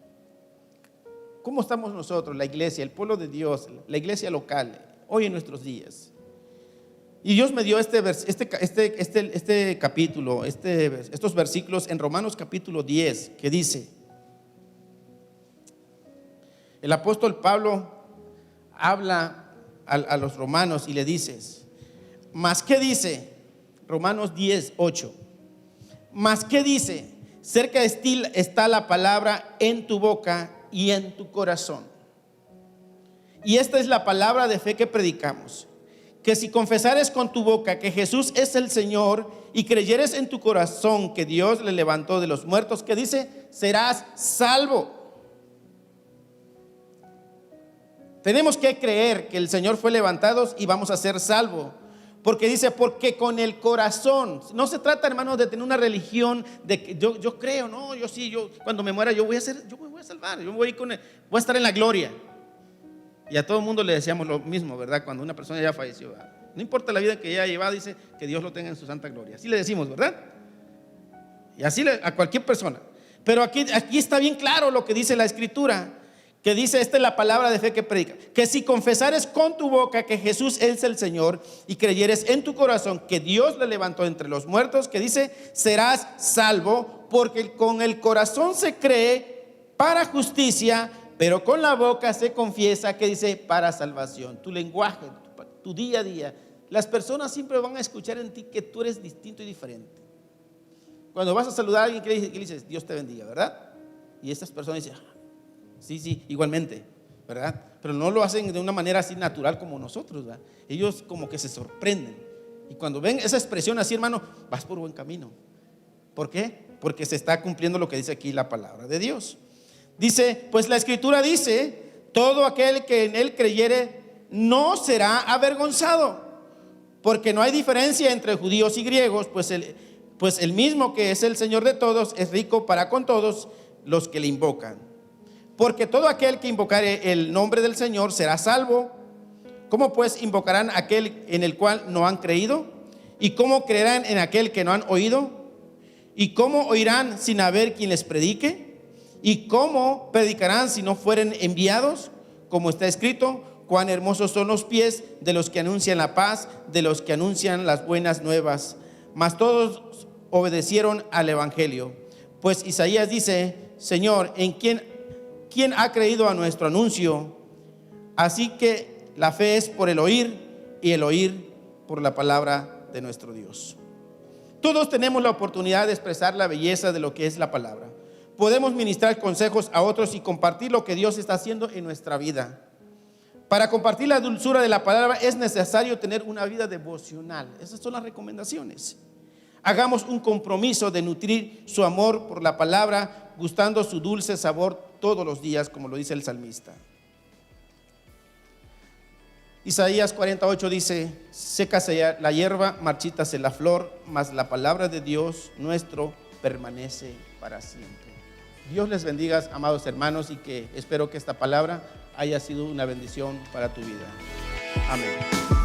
¿Cómo estamos nosotros, la iglesia, el pueblo de Dios, la iglesia local, hoy en nuestros días? Y Dios me dio este capítulo, estos versículos en Romanos capítulo 10, que dice, el apóstol Pablo habla a los romanos y le dices, ¿mas qué dice? Romanos 10, 8. ¿Mas qué dice? Cerca de ti está la palabra en tu boca y en tu corazón. Y esta es la palabra de fe que predicamos, que si confesares con tu boca que Jesús es el Señor y creyeres en tu corazón que Dios le levantó de los muertos, que dice, serás salvo. Tenemos que creer que el Señor fue levantado y vamos a ser salvos. Porque dice, porque con el corazón. No se trata, hermanos, de tener una religión de que yo creo, no, yo cuando me muera yo me voy a salvar, voy a estar en la gloria. Y a todo el mundo le decíamos lo mismo, ¿verdad? Cuando una persona ya falleció, ¿verdad? No importa la vida que ella ha llevado, dice que Dios lo tenga en su santa gloria. Así le decimos, ¿verdad? Y así a cualquier persona. Pero aquí está bien claro lo que dice la Escritura, que dice, esta es la palabra de fe que predica, que si confesares con tu boca que Jesús es el Señor y creyeres en tu corazón que Dios le levantó entre los muertos, que dice, serás salvo, porque con el corazón se cree para justicia, pero con la boca se confiesa, que dice, para salvación. Tu lenguaje, tu día a día, las personas siempre van a escuchar en ti que tú eres distinto y diferente. Cuando vas a saludar a alguien, que le dices, Dios te bendiga, ¿verdad? Y estas personas dicen, sí, igualmente, ¿verdad? Pero no lo hacen de una manera así natural como nosotros, ¿verdad? Ellos como que se sorprenden. Y cuando ven esa expresión así, hermano, vas por buen camino. ¿Por qué? Porque se está cumpliendo lo que dice aquí la palabra de Dios. Dice, pues la Escritura dice, todo aquel que en él creyere no será avergonzado, porque no hay diferencia entre judíos y griegos, pues el mismo que es el Señor de todos es rico para con todos los que le invocan. Porque todo aquel que invocare el nombre del Señor será salvo. ¿Cómo pues invocarán aquel en el cual no han creído? ¿Y cómo creerán en aquel que no han oído? ¿Y cómo oirán sin haber quien les predique? ¿Y cómo predicarán si no fueren enviados? Como está escrito, cuán hermosos son los pies de los que anuncian la paz, de los que anuncian las buenas nuevas. Mas todos obedecieron al evangelio. Pues Isaías dice, Señor, ¿en ¿quién ha creído a nuestro anuncio? Así que la fe es por el oír y el oír por la palabra de nuestro Dios. Todos tenemos la oportunidad de expresar la belleza de lo que es la palabra. Podemos ministrar consejos a otros y compartir lo que Dios está haciendo en nuestra vida. Para compartir la dulzura de la palabra es necesario tener una vida devocional. Esas son las recomendaciones. Hagamos un compromiso de nutrir su amor por la palabra, gustando su dulce sabor todos los días, como lo dice el salmista. Isaías 48 dice, sécase la hierba, marchítase la flor, mas la palabra de Dios nuestro permanece para siempre. Dios les bendiga, amados hermanos, y que espero que esta palabra haya sido una bendición para tu vida. Amén.